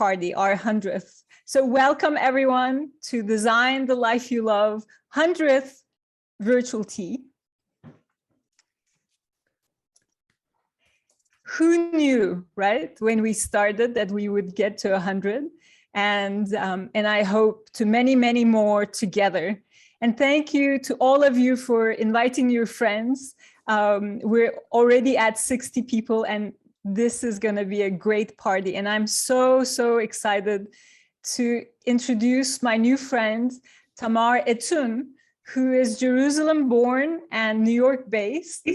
party, our 100th. So welcome everyone to Design the Life You Love 100th virtual tea. Who knew, right, when we started that we would get to 100? And I hope to many, many more together. And thank you to all of you for inviting your friends. We're already at 60 people, and this is going to be a great party. And I'm so, so excited to introduce my new friend, Tamar Ettun, who is Jerusalem born and New York based.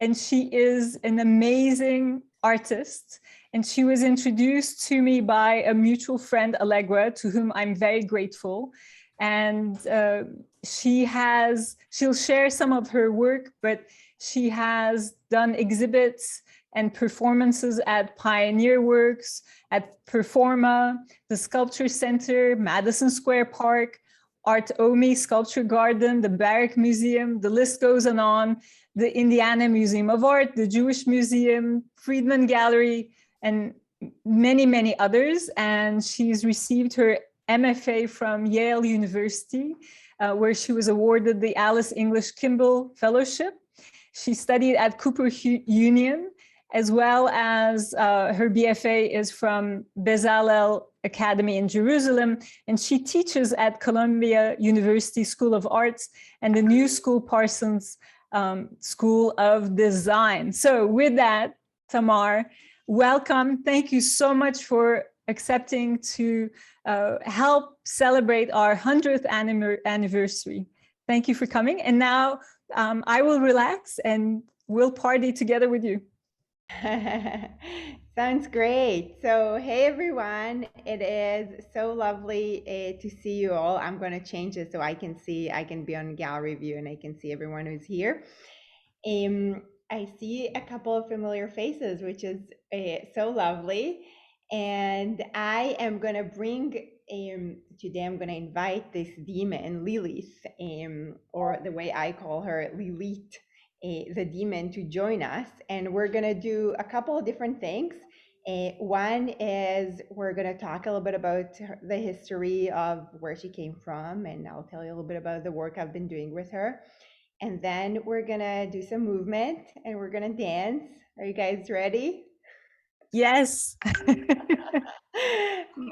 And she is an amazing artist. And she was introduced to me by a mutual friend, Allegra, to whom I'm very grateful. And she'll share some of her work, but she has done exhibits and performances at Pioneer Works, at Performa, the Sculpture Center, Madison Square Park, Art Omi Sculpture Garden, the Barrack Museum, the list goes on, the Indiana Museum of Art, the Jewish Museum, Friedman Gallery, and many, many others. And she's received her MFA from Yale University, where she was awarded the Alice English Kimball Fellowship. She studied at Cooper Union, as well as her BFA is from Bezalel Academy in Jerusalem, and she teaches at Columbia University School of Arts and the New School Parsons School of Design. So with that, Tamar, welcome. Thank you so much for accepting to help celebrate our 100th anniversary. Thank you for coming. And now I will relax and we'll party together with you. Sounds great. So, hey everyone, it is so lovely to see you all. I'm going to change it so I can be on gallery view and I can see everyone who's here. I see a couple of familiar faces, which is so lovely. And I am going to bring, today I'm going to invite this demon, Lilith, or the way I call her, Lilith, the demon, to join us. And we're going to do a couple of different things. One is we're going to talk a little bit about the history of where she came from, and I'll tell you a little bit about the work I've been doing with her. And then we're going to do some movement and we're going to dance. Are you guys ready? Yes.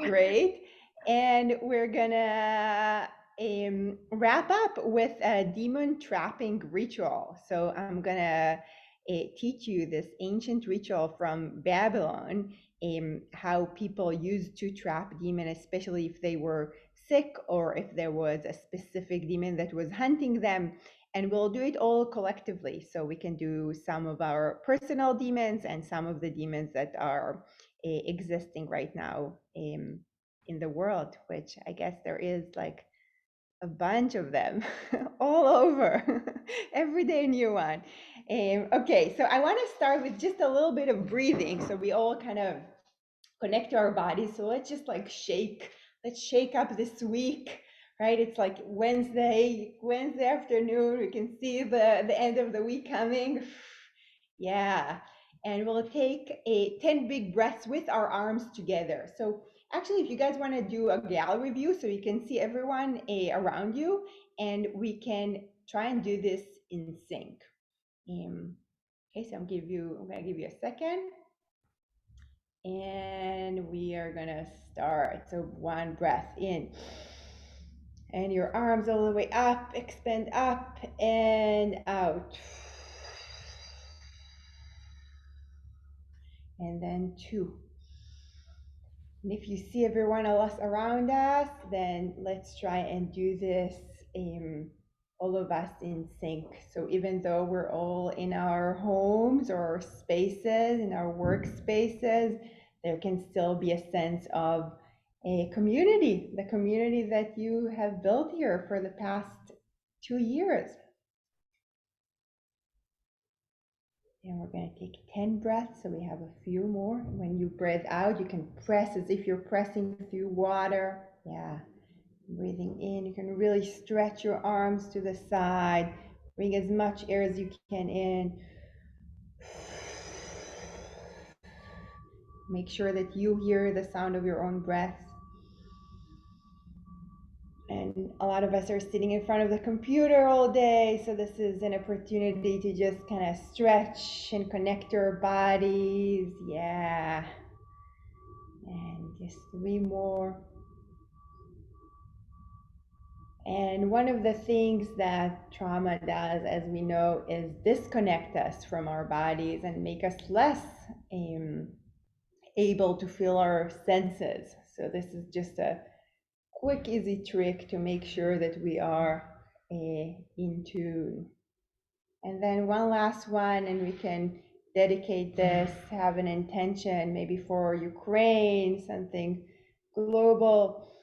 Great. And we're going to wrap up with a demon trapping ritual. So I'm going to teach you this ancient ritual from Babylon, how people used to trap demon, especially if they were sick or if there was a specific demon that was hunting them. And we'll do it all collectively. So we can do some of our personal demons and some of the demons that are existing right now in the world, which I guess there is like a bunch of them all over, every day a new one. Okay, so I want to start with just a little bit of breathing so we all kind of connect to our bodies. So let's just like let's shake up this week, right? It's like Wednesday afternoon. We can see the end of the week coming. Yeah. And we'll take 10 big breaths with our arms together. So actually, if you guys want to do a gallery view so you can see everyone around you, and we can try and do this in sync. Okay, so I'm gonna give you a second. And we are gonna start. So one breath in. And your arms all the way up, expand up and out. And then two. And if you see everyone else around us, then let's try and do this, all of us in sync. So even though we're all in our homes or spaces, in our workspaces, there can still be a sense of a community, the community that you have built here for the past 2 years. And we're going to take 10 breaths, so we have a few more. When you breathe out, you can press as if you're pressing through water. Yeah. Breathing in, you can really stretch your arms to the side. Bring as much air as you can in. Make sure that you hear the sound of your own breath. And a lot of us are sitting in front of the computer all day, so this is an opportunity to just kind of stretch and connect our bodies. Yeah. And just 3 more. And one of the things that trauma does, as we know, is disconnect us from our bodies and make us less able to feel our senses. So this is just a quick, easy trick to make sure that we are in tune. And then one last one, and we can dedicate this, have an intention, maybe for Ukraine, something global,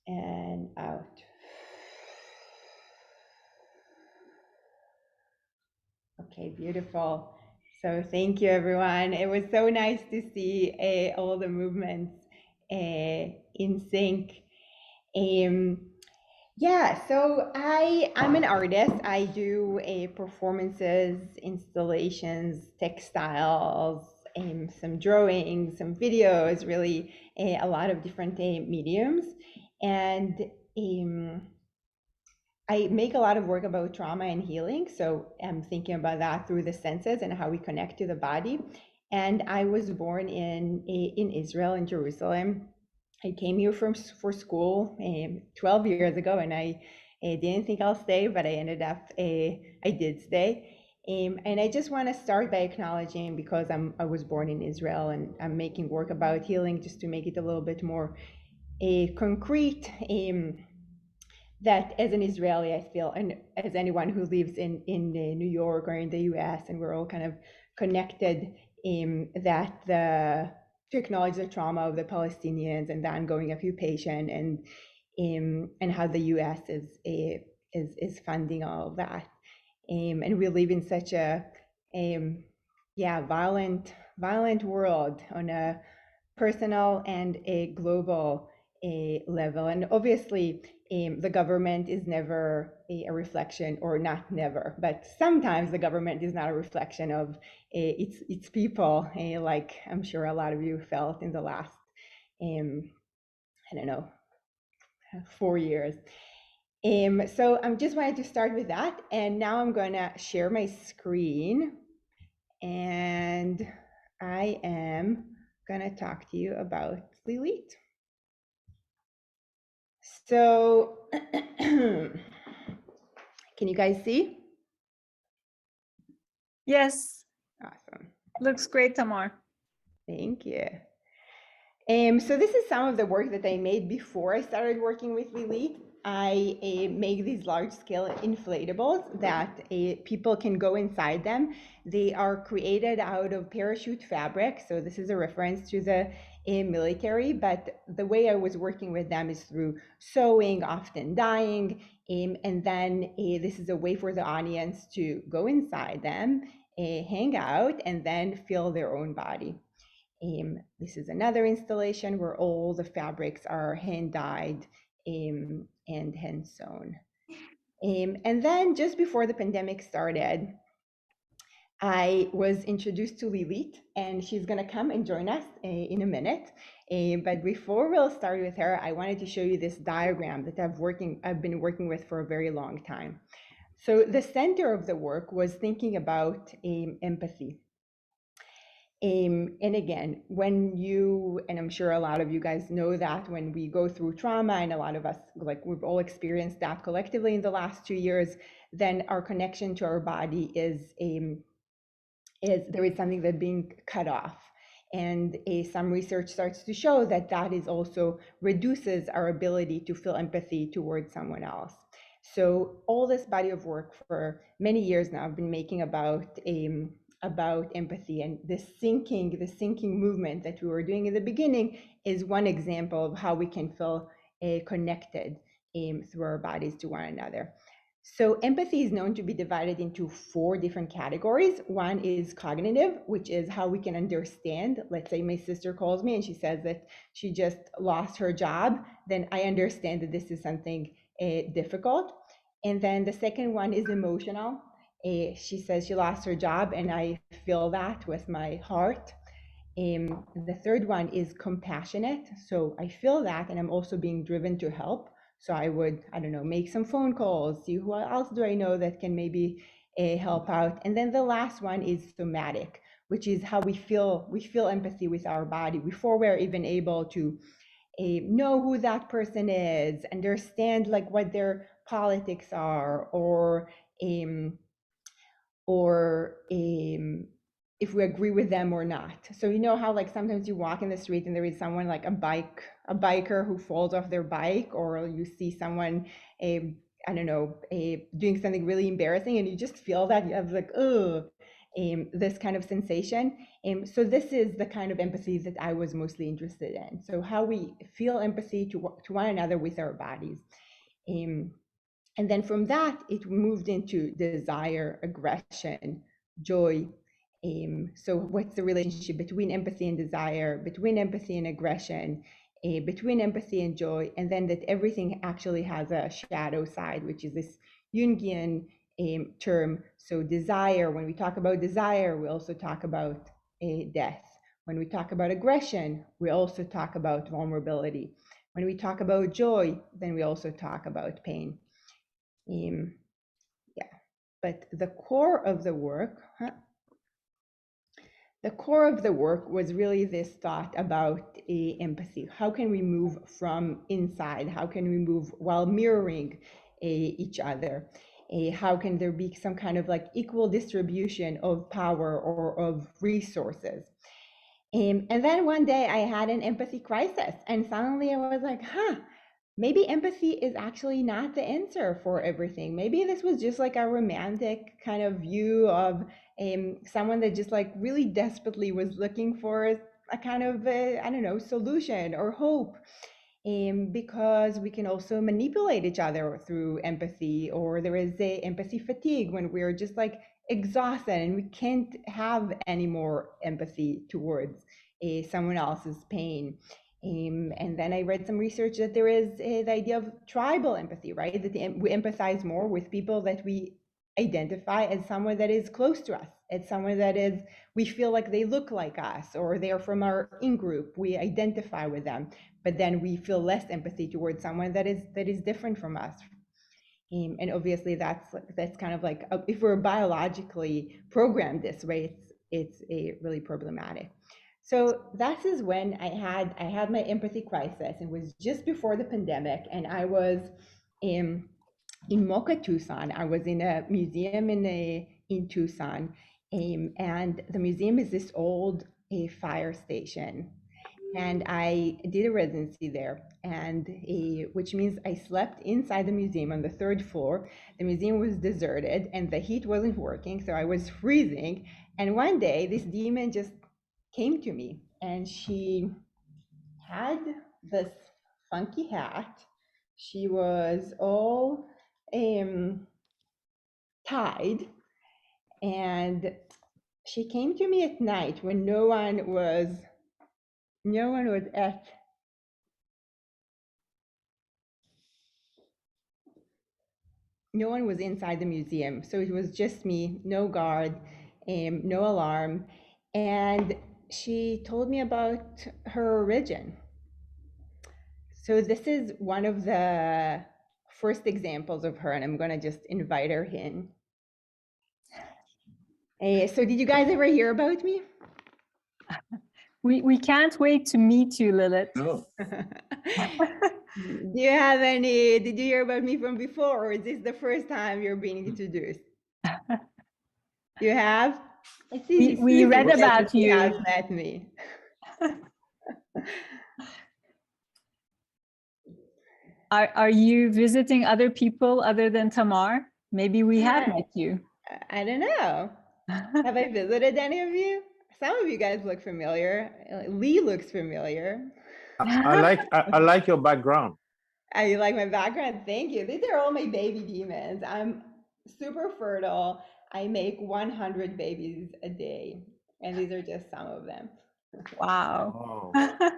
and out. Okay, beautiful. So thank you, everyone. It was so nice to see all the movements in sync. Yeah, so I'm an artist. I do performances, installations, textiles, some drawings, some videos, really a lot of different mediums. And I make a lot of work about trauma and healing. So I'm thinking about that through the senses and how we connect to the body. And I was born in Israel, in Jerusalem. I came here for school 12 years ago, and I didn't think I'll stay, but I ended up, I did stay. And I just want to start by acknowledging, because I was born in Israel and I'm making work about healing just to make it a little bit more concrete. That as an Israeli, I feel, and as anyone who lives in New York or in the US, and we're all kind of connected, to acknowledge the trauma of the Palestinians and the ongoing occupation, and how the US is funding all of that. And we live in such a violent world on a personal and a global level. And obviously, the government is never a reflection, or not never, but sometimes the government is not a reflection of its people, like I'm sure a lot of you felt in the last, I don't know, 4 years. So I'm just wanted to start with that, and now I'm going to share my screen, and I am going to talk to you about Lilith. So can you guys see? Yes. Awesome. Looks great, Tamar. Thank you. So this is some of the work that I made before I started working with Lilith. I make these large-scale inflatables that people can go inside them. They are created out of parachute fabric, so this is a reference to the military, but the way I was working with them is through sewing, often dyeing, and then this is a way for the audience to go inside them, hang out, and then feel their own body. This is another installation where all the fabrics are hand dyed and hand sewn. And then just before the pandemic started, I was introduced to Lilith, and she's going to come and join us in a minute. But before we'll start with her, I wanted to show you this diagram that I've been working with for a very long time. So the center of the work was thinking about empathy. And again, when you, and I'm sure a lot of you guys know that when we go through trauma, and a lot of us, like we've all experienced that collectively in the last 2 years, then our connection to our body is there is something that's being cut off. And some research starts to show that that is also reduces our ability to feel empathy towards someone else. So all this body of work for many years now I've been making about empathy, and the syncing movement that we were doing in the beginning is one example of how we can feel connected through our bodies to one another. So empathy is known to be divided into 4 different categories. One is cognitive, which is how we can understand. Let's say my sister calls me and she says that she just lost her job, then I understand that this is something difficult. And then the second one is emotional. She says she lost her job and I feel that with my heart. The third one is compassionate. So I feel that, and I'm also being driven to help. So I would, I don't know, make some phone calls, see who else do I know that can maybe help out. And then the last one is somatic, which is how we feel empathy with our body before we're even able to know who that person is, understand like what their politics are, or if we agree with them or not. So you know how like sometimes you walk in the street and there is someone like a biker who falls off their bike, or you see someone I don't know doing something really embarrassing, and you just feel that you have like this kind of sensation. So this is the kind of empathy that I was mostly interested in. So how we feel empathy to one another with our bodies. And then from that, it moved into desire, aggression, joy. So what's the relationship between empathy and desire, between empathy and aggression, between empathy and joy, and then that everything actually has a shadow side, which is this Jungian term. So desire, when we talk about desire, we also talk about death. When we talk about aggression, we also talk about vulnerability. When we talk about joy, then we also talk about pain. Yeah, but the core of the work, was really this thought about empathy. How can we move from inside? How can we move while mirroring each other? How can there be some kind of like equal distribution of power or of resources? And then one day I had an empathy crisis, and suddenly I was like, maybe empathy is actually not the answer for everything. Maybe this was just like a romantic kind of view of someone that just like really desperately was looking for a kind of, I don't know, solution or hope. Because we can also manipulate each other through empathy, or there is a empathy fatigue when we're just like exhausted and we can't have any more empathy towards someone else's pain. And then I read some research that there is the idea of tribal empathy, right? That we empathize more with people that we identify as someone that is close to us, as someone that is, we feel like they look like us, or they're from our in-group, we identify with them, but then we feel less empathy towards someone that is different from us. And obviously that's kind of like, if we're biologically programmed this way, it's a really problematic. So that is when I had my empathy crisis. It was just before the pandemic, and I was in Mocha, Tucson. I was in a museum in Tucson, and the museum is this old fire station. And I did a residency there, and which means I slept inside the museum on the third floor. The museum was deserted, and the heat wasn't working, so I was freezing. And one day, this demon just came to me, and she had this funky hat. She was all tied, and she came to me at night when no one was at no one was inside the museum. So it was just me, no guard, no alarm. And she told me about her origin. So this is one of the first examples of her, and I'm going to just invite her in. So did you guys ever hear about me? We can't wait to meet you, Lilith. No. Do you have any, did you hear about me from before, or is this the first time you're being introduced? You have? I see. We read about you. Has met me. Are you visiting other people other than Tamar? Maybe we have met you. I don't know. Have I visited any of you? Some of you guys look familiar. Lee looks familiar. I like your background. You like my background? Thank you. These are all my baby demons. I'm super fertile. I make 100 babies a day, and these are just some of them. Wow. Oh.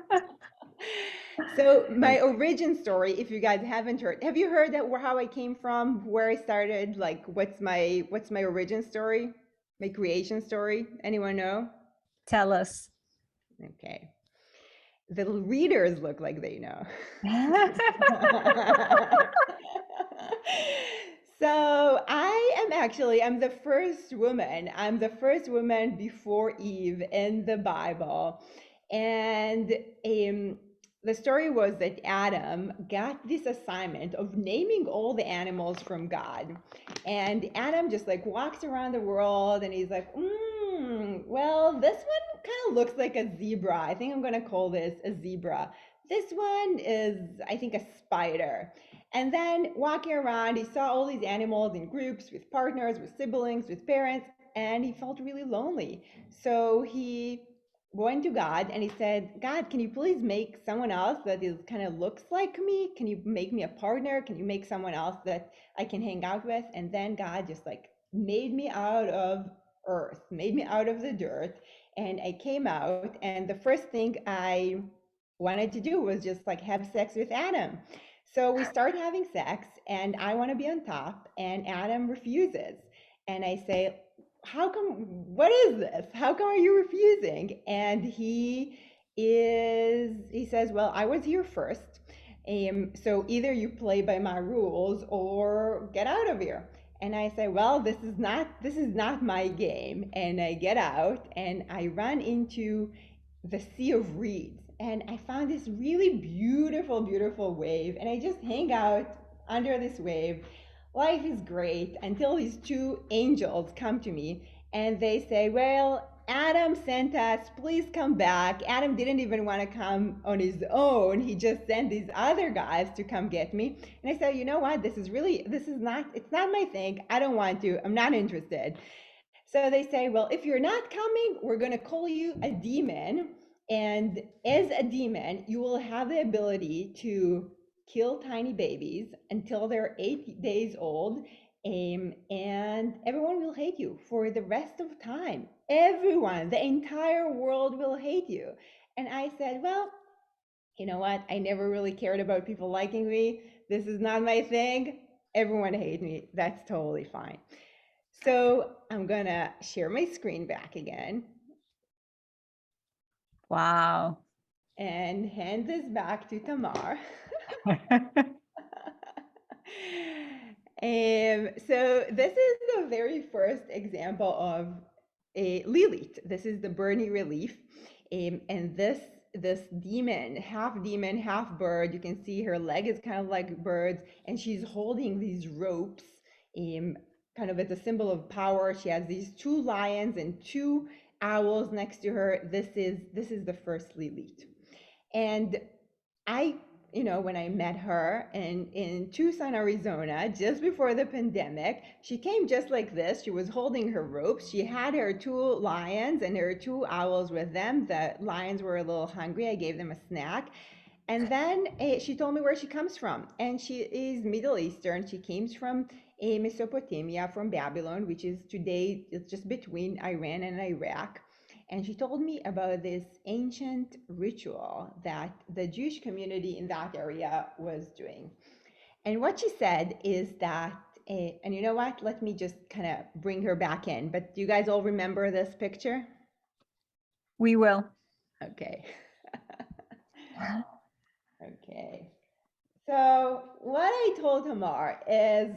So my origin story, if you guys haven't heard, have you heard that how I came from, where I started, like what's my origin story, my creation story? Anyone know? Tell us. Okay. The readers look like they know. So I'm the first woman. I'm the first woman before Eve in the Bible. And the story was that Adam got this assignment of naming all the animals from God. And Adam just like walks around the world and he's like, well, this one kind of looks like a zebra. I think I'm going to call this a zebra. This one is, I think, a spider. And then walking around, he saw all these animals in groups with partners, with siblings, with parents, and he felt really lonely. So he went to God and he said, God, can you please make someone else that is kind of looks like me? Can you make me a partner? Can you make someone else that I can hang out with? And then God just like made me out of earth, made me out of the dirt. And I came out, and the first thing I wanted to do was just like have sex with Adam. So we start having sex, and I want to be on top, and Adam refuses. And I say, how come, what is this? How come are you refusing? And he says, well, I was here first. So either you play by my rules or get out of here. And I say, well, this is not my game. And I get out and I run into the sea of reeds. And I found this really beautiful, beautiful wave. And I just hang out under this wave. Life is great until these two angels come to me and they say, well, Adam sent us, please come back. Adam didn't even want to come on his own. He just sent these other guys to come get me. And I said, you know what? It's not my thing. I don't want to. I'm not interested. So they say, well, if you're not coming, we're going to call you a demon. And as a demon, you will have the ability to kill tiny babies until they're 8 days old. And everyone will hate you for the rest of time. Everyone, the entire world will hate you. And I said, well, you know what? I never really cared about people liking me. This is not my thing. Everyone hates me. That's totally fine. So I'm gonna share my screen back again. Wow. And hand this back to Tamar. So this is the very first example of a Lilith. This is the Bernie relief. And this demon, half bird, you can see her leg is kind of like birds, and she's holding these ropes, kind of as a symbol of power. She has these 2 lions and 2 owls next to her. This is the first Lilith. And when I met her in Tucson, Arizona, just before the pandemic, she came just like this. She was holding her ropes. She had her 2 lions and her 2 owls with them. The lions were a little hungry. I gave them a snack. And then she told me where she comes from. And she is Middle Eastern. She comes from Mesopotamia, from Babylon, which is today, it's just between Iran and Iraq. And she told me about this ancient ritual that the Jewish community in that area was doing. And what she said is that, and you know what? Let me just kind of bring her back in. But do you guys all remember this picture? We will. Okay. Okay. So what I told Tamar is,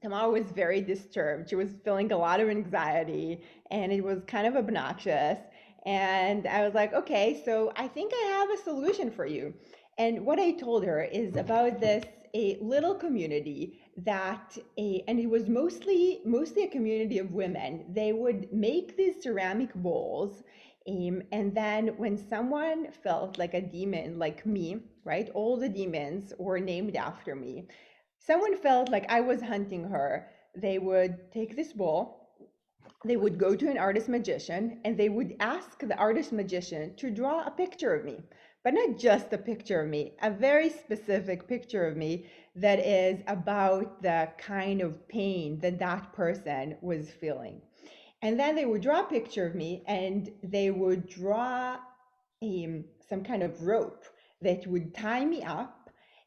Tamar was very disturbed. She was feeling a lot of anxiety and it was kind of obnoxious. And I was like, okay, so I think I have a solution for you. And what I told her is about this a little community and it was mostly a community of women. They would make these ceramic bowls. And then when someone felt like a demon, like me, right? All the demons were named after me. Someone felt like I was hunting her. They would take this bowl, they would go to an artist magician, and they would ask the artist magician to draw a picture of me, but not just a picture of me, a very specific picture of me that is about the kind of pain that that person was feeling. And then they would draw a picture of me and they would draw some kind of rope that would tie me up.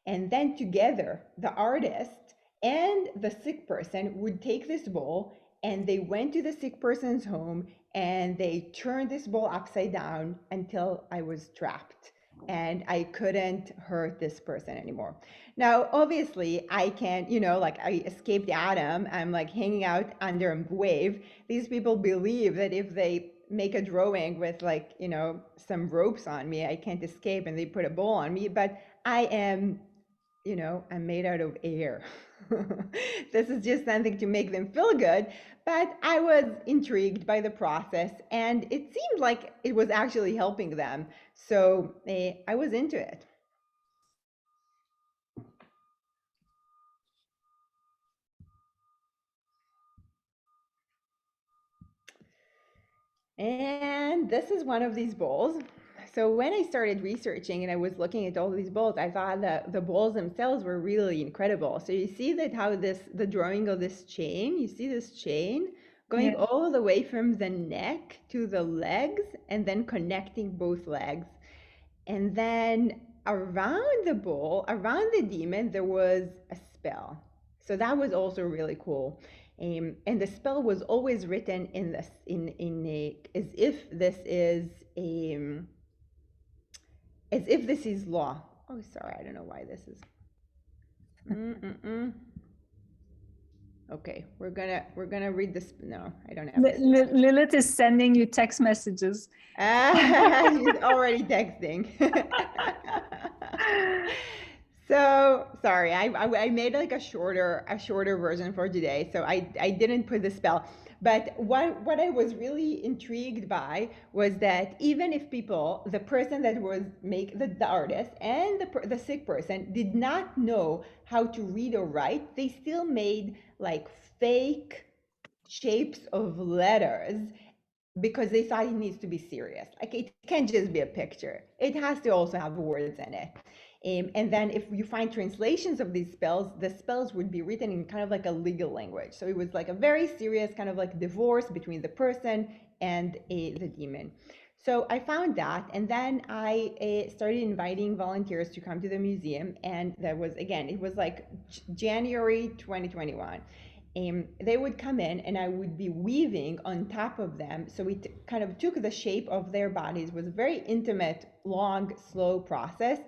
And then together, the artist and the sick person would take this bowl and they went to the sick person's home and they turned this bowl upside down until I was trapped and I couldn't hurt this person anymore. Now, obviously, I can't, like I escaped Adam. I'm like hanging out under a wave. These people believe that if they make a drawing with like, some ropes on me, I can't escape, and they put a bowl on me. But I am, I'm made out of air. This is just something to make them feel good. But I was intrigued by the process, and it seemed like it was actually helping them. So I was into it. And this is one of these bowls. So when I started researching and I was looking at all these bowls, I thought that the bowls themselves were really incredible. So you see that how the drawing of this chain, you see this chain going all the way from the neck to the legs and then connecting both legs. And then around the bowl, around the demon, there was a spell. So that was also really cool. And the spell was always written in this as if this is law. Oh, sorry, I don't know why this is. Okay, we're gonna read this. No, I don't have. Lilith is sending you text messages. He's already texting. So sorry, I made like a shorter version for today, so I didn't put the spell. But what I was really intrigued by was that even if the person that was the artist and the sick person did not know how to read or write, they still made like fake shapes of letters because they thought it needs to be serious. Like it can't just be a picture. It has to also have words in it. And then if you find translations of these spells, the spells would be written in kind of like a legal language. So it was like a very serious kind of like divorce between the person and the demon. So I found that, and then I started inviting volunteers to come to the museum, and that was, again, it was like January 2021. They would come in and I would be weaving on top of them. So it kind of took the shape of their bodies. It was a very intimate, long, slow process.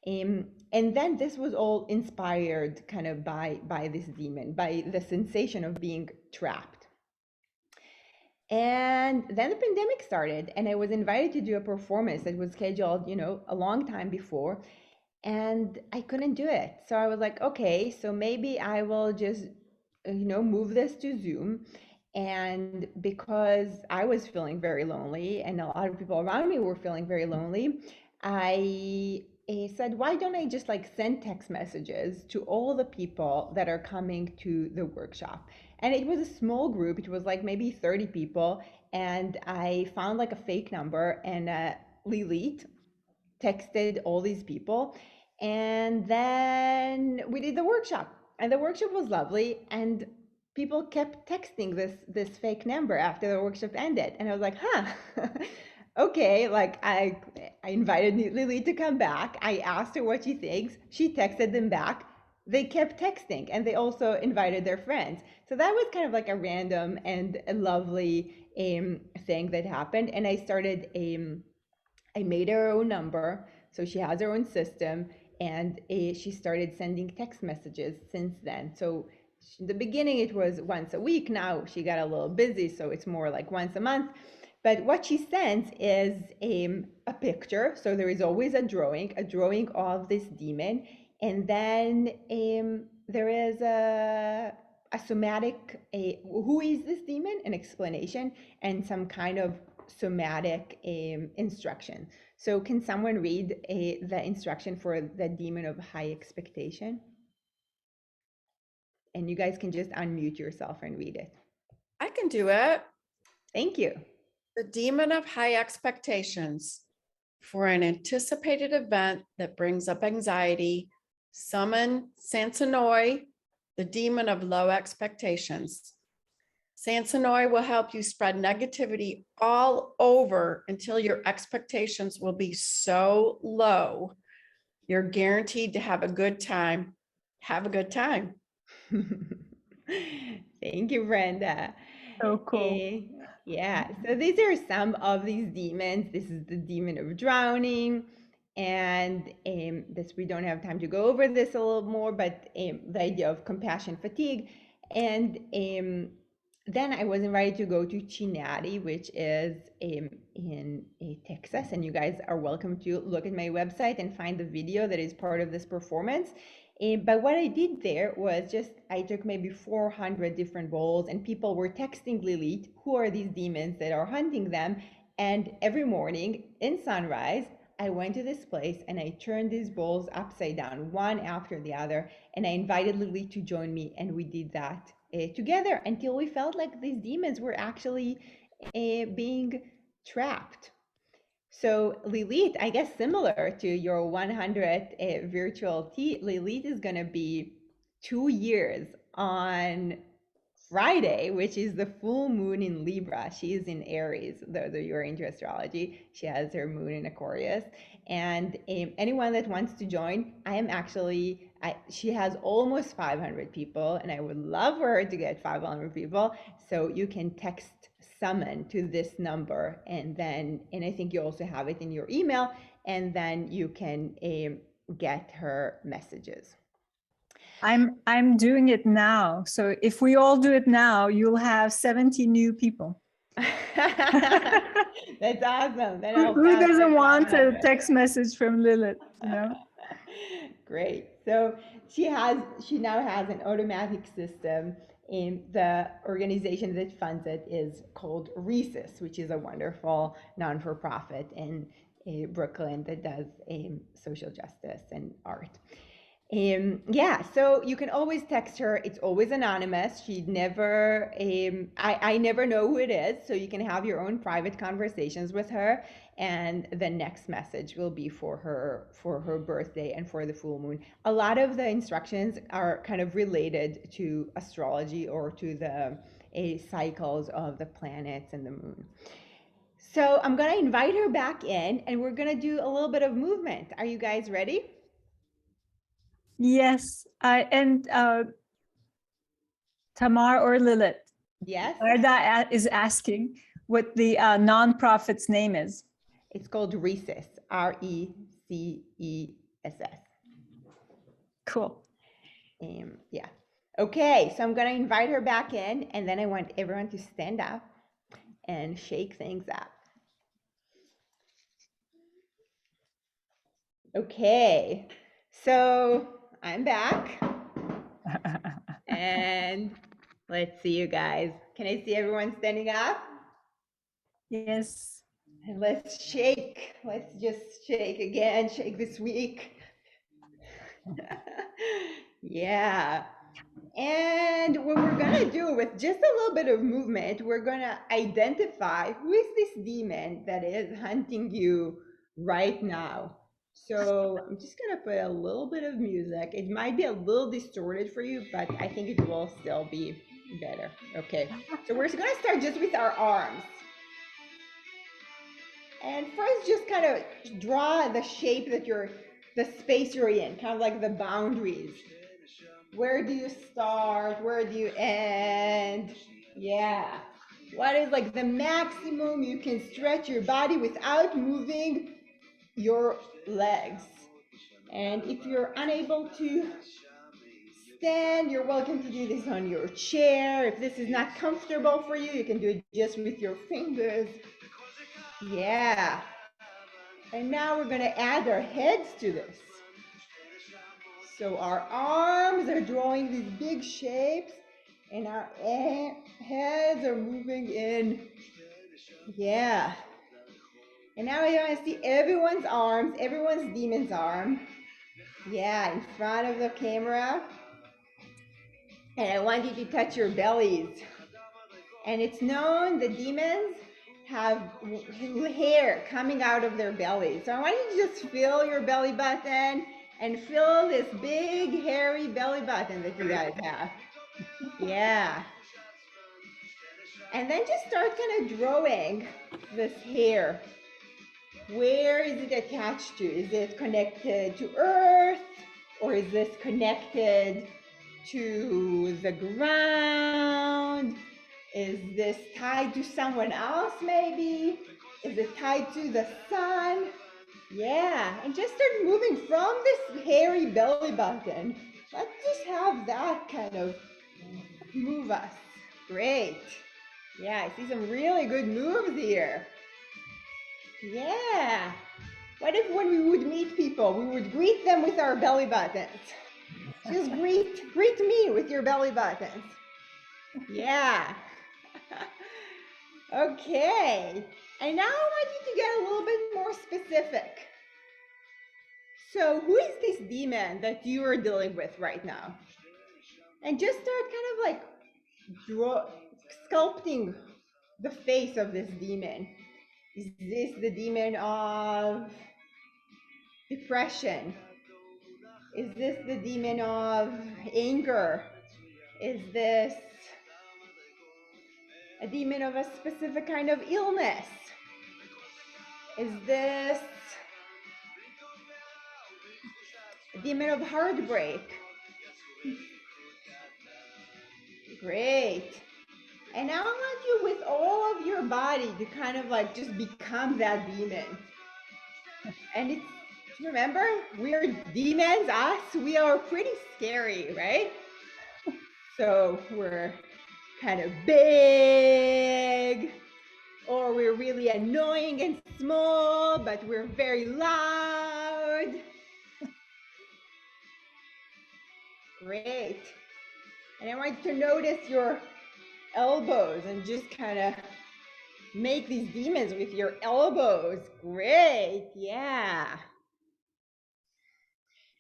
And then this was all inspired kind of by this demon, by the sensation of being trapped. And then the pandemic started, and I was invited to do a performance that was scheduled, a long time before, and I couldn't do it. So I was like, okay, so maybe I will just, move this to Zoom. And because I was feeling very lonely and a lot of people around me were feeling very lonely, I said, why don't I just like send text messages to all the people that are coming to the workshop? And it was a small group. It was like maybe 30 people. And I found like a fake number, and Lilith texted all these people. And then we did the workshop, and the workshop was lovely. And people kept texting this fake number after the workshop ended. And I was like, okay, like I invited Lily to come back. I asked her what she thinks. She texted them back. They kept texting, and they also invited their friends. So that was kind of like a random and a lovely thing that happened. And I made her own number, so she has her own system, and she started sending text messages since then. So in the beginning it was once a week. Now she got a little busy, so it's more like once a month. But what she sends is a picture. So there is always a drawing of this demon. And then there is a somatic, who is this demon, an explanation, and some kind of somatic instruction. So can someone read the instruction for the demon of high expectation? And you guys can just unmute yourself and read it. I can do it. Thank you. The demon of high expectations. For an anticipated event that brings up anxiety, summon Sansonoi, the demon of low expectations. Sansonoi will help you spread negativity all over until your expectations will be so low, you're guaranteed to have a good time. Have a good time. Thank you, Brenda. So cool. Yeah, so these are some of these demons. This is the demon of drowning, and this we don't have time to go over this a little more, but the idea of compassion fatigue, and then I was invited to go to Cincinnati, which is in Texas, and you guys are welcome to look at my website and find the video that is part of this performance. But what I did there was just, I took maybe 400 different bowls and people were texting Lilith, who are these demons that are hunting them? And every morning in sunrise, I went to this place and I turned these bowls upside down, one after the other. And I invited Lilith to join me and we did that together until we felt like these demons were actually being trapped. So Lilith, I guess similar to your 100 virtual tea, Lilith is going to be 2 years on Friday, which is the full moon in Libra. She is in Aries, though you're into astrology. She has her moon in Aquarius. And anyone that wants to join, she has almost 500 people, and I would love for her to get 500 people. So you can text summon to this number, and I think you also have it in your email, and then you can get her messages. I'm doing it now. So if we all do it now, you'll have 70 new people. That's awesome. Who doesn't want a text message from Lilith, you know? Great. So she now has an automatic system, and the organization that funds it is called Resus, which is a wonderful non-for-profit in Brooklyn that does social justice and art. Yeah, so you can always text her. It's always anonymous. She never, I never know who it is. So you can have your own private conversations with her. And the next message will be for her birthday and for the full moon. A lot of the instructions are kind of related to astrology or to the cycles of the planets and the moon. So I'm going to invite her back in and we're going to do a little bit of movement. Are you guys ready? Yes, and Tamar or Lilith. Yes. Arda is asking what the nonprofit's name is. It's called Resus, Reces. Cool. Yeah. Okay, so I'm going to invite her back in, and then I want everyone to stand up and shake things up. Okay, so I'm back. And let's see you guys. Can I see everyone standing up? Yes. And let's shake. Let's just shake again. Shake this week. Yeah. And what we're going to do with just a little bit of movement, we're going to identify who is this demon that is hunting you right now. So I'm just going to put a little bit of music. It might be a little distorted for you, but I think it will still be better. Okay. So we're going to start just with our arms. And first, just kind of draw the shape that the space you're in, kind of like the boundaries. Where do you start? Where do you end? Yeah. What is like the maximum you can stretch your body without moving your legs? And if you're unable to stand, you're welcome to do this on your chair. If this is not comfortable for you, you can do it just with your fingers. Yeah. And now we're going to add our heads to this. So our arms are drawing these big shapes and our heads are moving in. Yeah. And now I want to see everyone's arms, everyone's demon's arm. Yeah, in front of the camera. And I want you to touch your bellies. And it's known the demons have hair coming out of their bellies. So I want you to just feel your belly button and feel this big hairy belly button that you guys have. Yeah. And then just start kind of drawing this hair. Where is it attached to? Is it connected to Earth? Or is this connected to the ground? Is this tied to someone else maybe? Is it tied to the sun? Yeah, and just start moving from this hairy belly button. Let's just have that kind of move us. Great. Yeah, I see some really good moves here. Yeah. What if when we would meet people, we would greet them with our belly buttons? Just greet me with your belly buttons. Yeah. Okay. And now I want you to get a little bit more specific. So who is this demon that you are dealing with right now? And just start kind of like sculpting the face of this demon. Is this the demon of depression? Is this the demon of anger? Is this a demon of a specific kind of illness? Is this a demon of heartbreak? Great. And now I want you with all of your body to kind of like just become that demon. And it's, remember, we're demons, us, we are pretty scary, right? So we're kind of big, or we're really annoying and small, but we're very loud. Great. And I want you to notice your elbows and just kind of make these demons with your elbows. Great, yeah.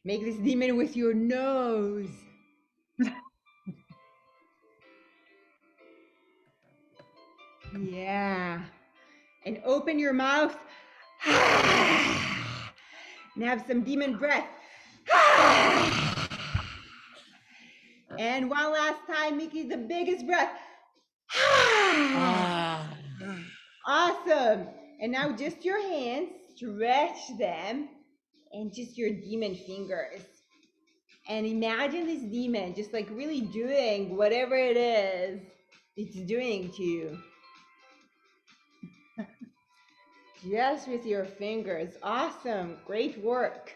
Make this demon with your nose. Yeah. And open your mouth. And have some demon breath. And one last time, Mickey, the biggest breath. Awesome. And now just your hands, stretch them, and just your demon fingers. And imagine this demon just like really doing whatever it is it's doing to you. Just with your fingers. Awesome. Great work.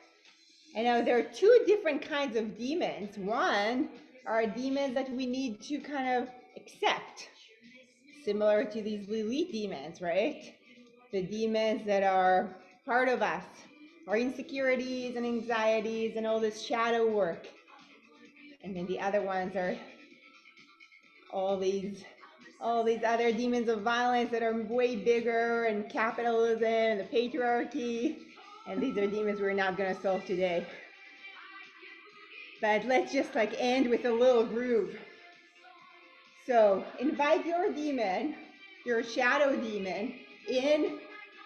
And now there are two different kinds of demons. One are demons that we need to kind of accept, similar to these Lilith demons, right? The demons that are part of us, our insecurities and anxieties and all this shadow work. And then the other ones are all these other demons of violence that are way bigger, and capitalism and the patriarchy. And these are demons we're not going to solve today. But let's just like end with a little groove. So invite your demon, your shadow demon, in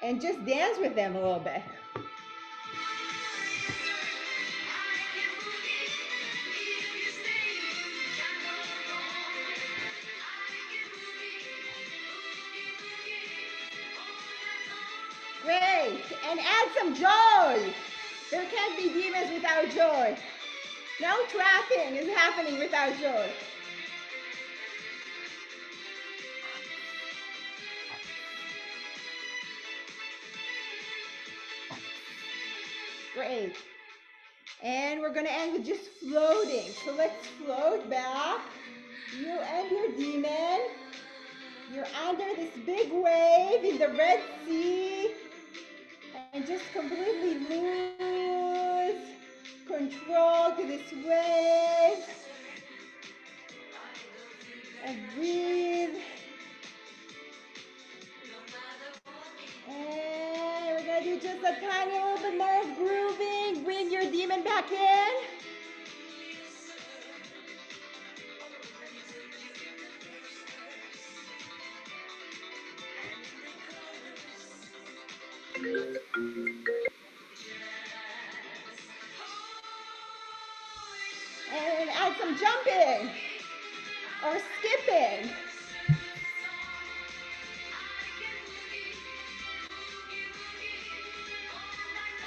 and just dance with them a little bit. Great, and add some joy. There can't be demons without joy. No trapping is happening without joy. Great. And we're going to end with just floating. So let's float back. You and your demon. You're under this big wave in the Red Sea. And just completely lose control to this wave. And breathe. And we're going to do just a tiny little bit more of grooving. Bring your demon back in. And add some jumping or skipping.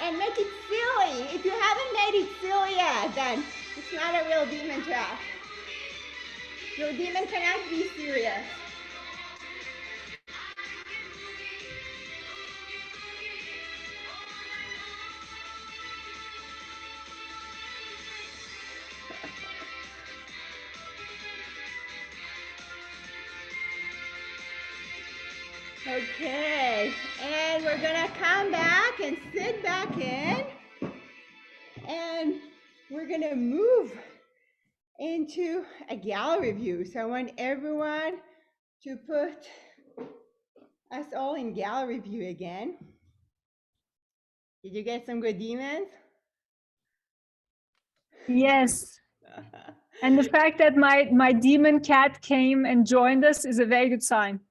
And make it silly. If you haven't made it silly yet, then it's not a real demon trap. Your demon cannot be serious. Okay, and we're gonna come back and sit back in, and we're gonna move into a gallery view. So I want everyone to put us all in gallery view again. Did you get some good demons? Yes. And the fact that my demon cat came and joined us is a very good sign.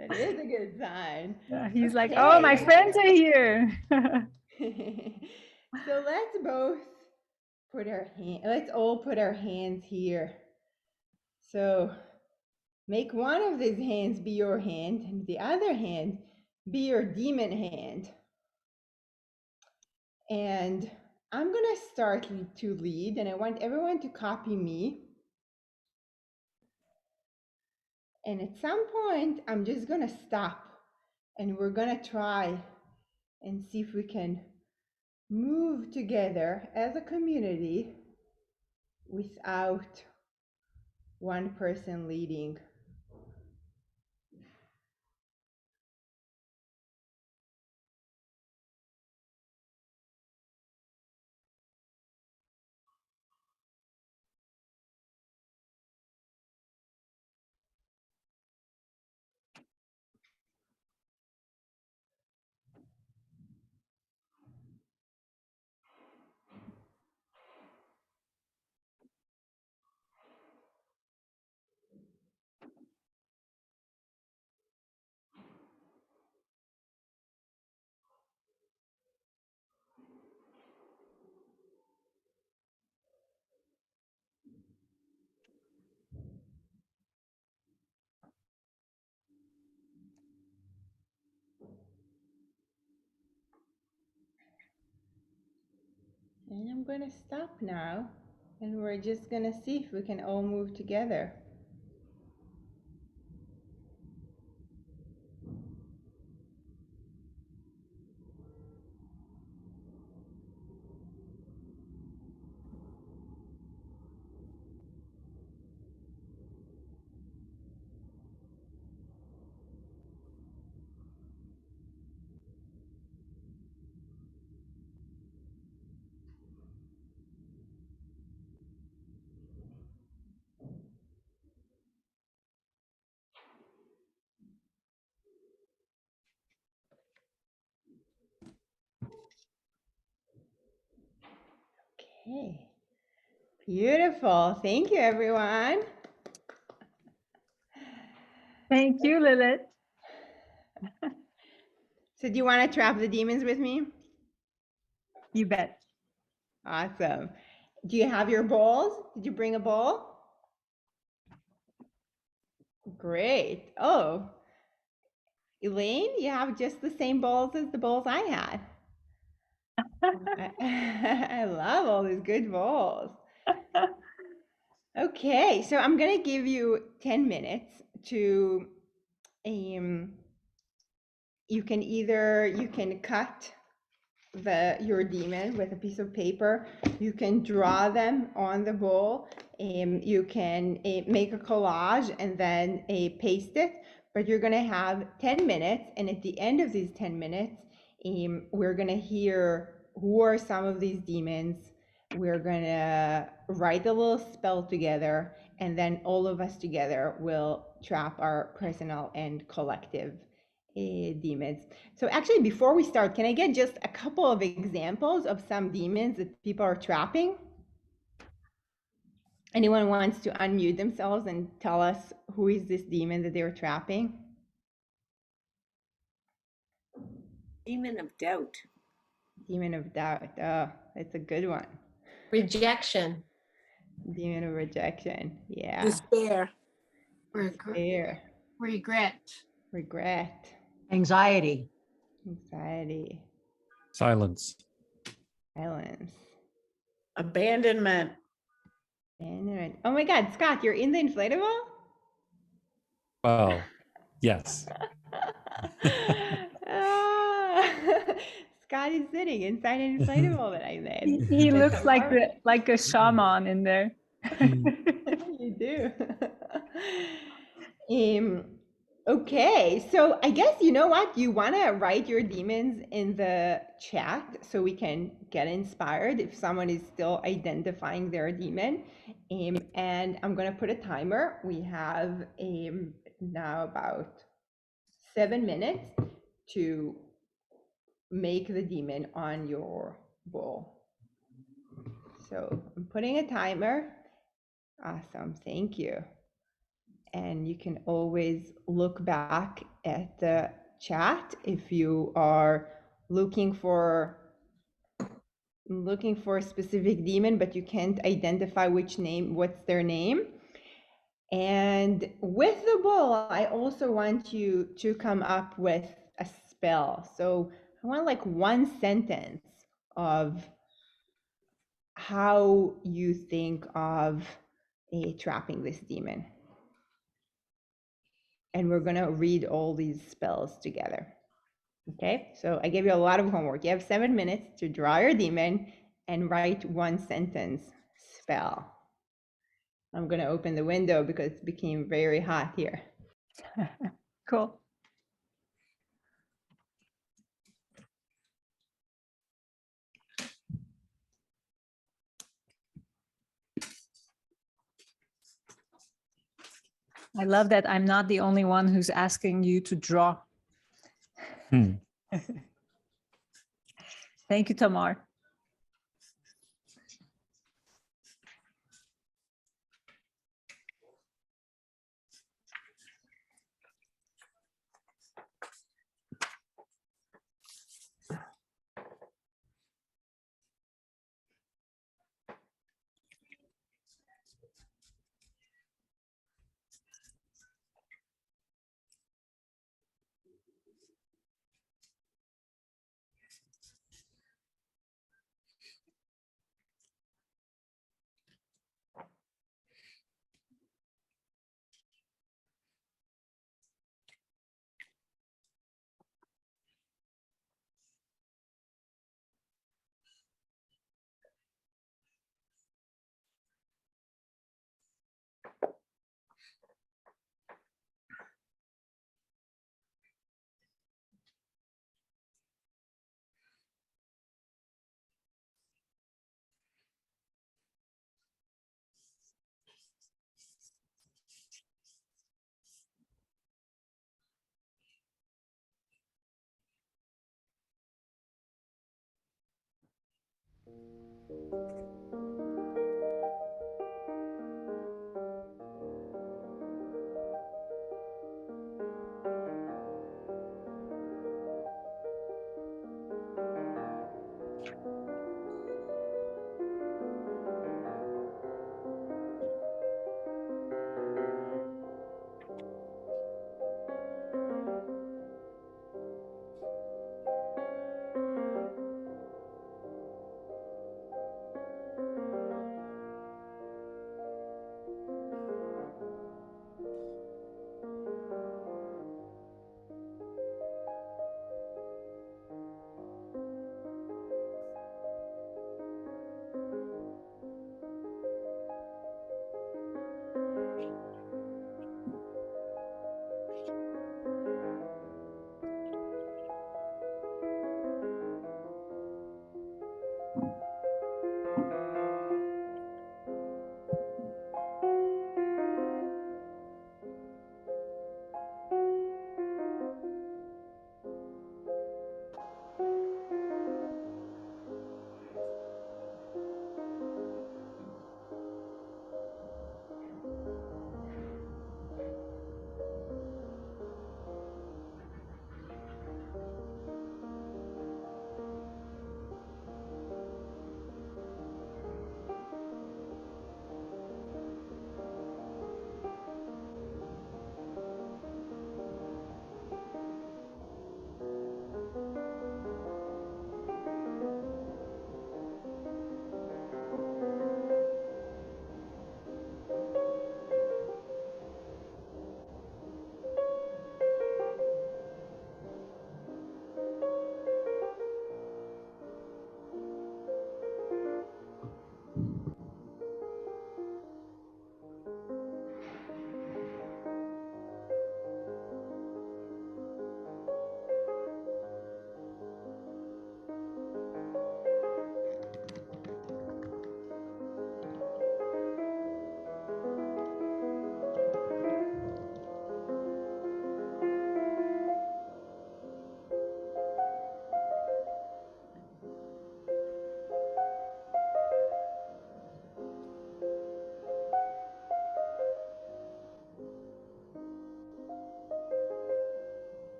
That is a good sign. He's like, oh, my Okay. friends are here. So let's both put our let's all put our hands here. So make one of these hands be your hand and the other hand be your demon hand. And I'm gonna start to lead, and I want everyone to copy me. And at some point, I'm just gonna stop, and we're gonna try and see if we can move together as a community without one person leading. And I'm gonna stop now, and we're just gonna see if we can all move together. Okay, beautiful. Thank you, everyone. Thank you, Lilith. So do you want to trap the demons with me? You bet. Awesome. Do you have your bowls? Did you bring a bowl? Great. Oh, Elaine, you have just the same bowls as the bowls I had. I love all these good bowls. Okay, so I'm gonna give you 10 minutes to you can cut your demon with a piece of paper. You can draw them on the bowl. You can make a collage and then paste it. But you're gonna have 10 minutes, and at the end of these 10 minutes, we're gonna hear who are some of these demons. We're gonna write a little spell together, and then all of us together will trap our personal and collective demons. So actually, before we start, can I get just a couple of examples of some demons that people are trapping? Anyone wants to unmute themselves and tell us who is this demon that they were trapping? Demon of doubt. Demon of doubt. Oh, that's a good one. Rejection. Demon of rejection. Yeah. Despair. Fear. Regret. Regret. Anxiety. Anxiety. Silence. Silence. Abandonment. Oh my God, Scott, you're in the inflatable? Well, yes. Ah, Scott is sitting inside an inflatable that I made. He With looks like Tamar. like a shaman in there. You do. Um, okay, so I guess you know what? You want to write your demons in the chat so we can get inspired if someone is still identifying their demon. And I'm going to put a timer. We have now about 7 minutes to make the demon on your bull. So I'm putting a timer. Awesome, thank you. And you can always look back at the chat if you are looking for a specific demon, but you can't identify what's their name. And with the bull, I also want you to come up with a spell. So I want like one sentence of how you think of trapping this demon. And we're gonna read all these spells together. Okay, so I gave you a lot of homework. You have 7 minutes to draw your demon and write one sentence spell. I'm gonna open the window because it became very hot here. Cool. I love that I'm not the only one who's asking you to draw. Hmm. Thank you, Tamar.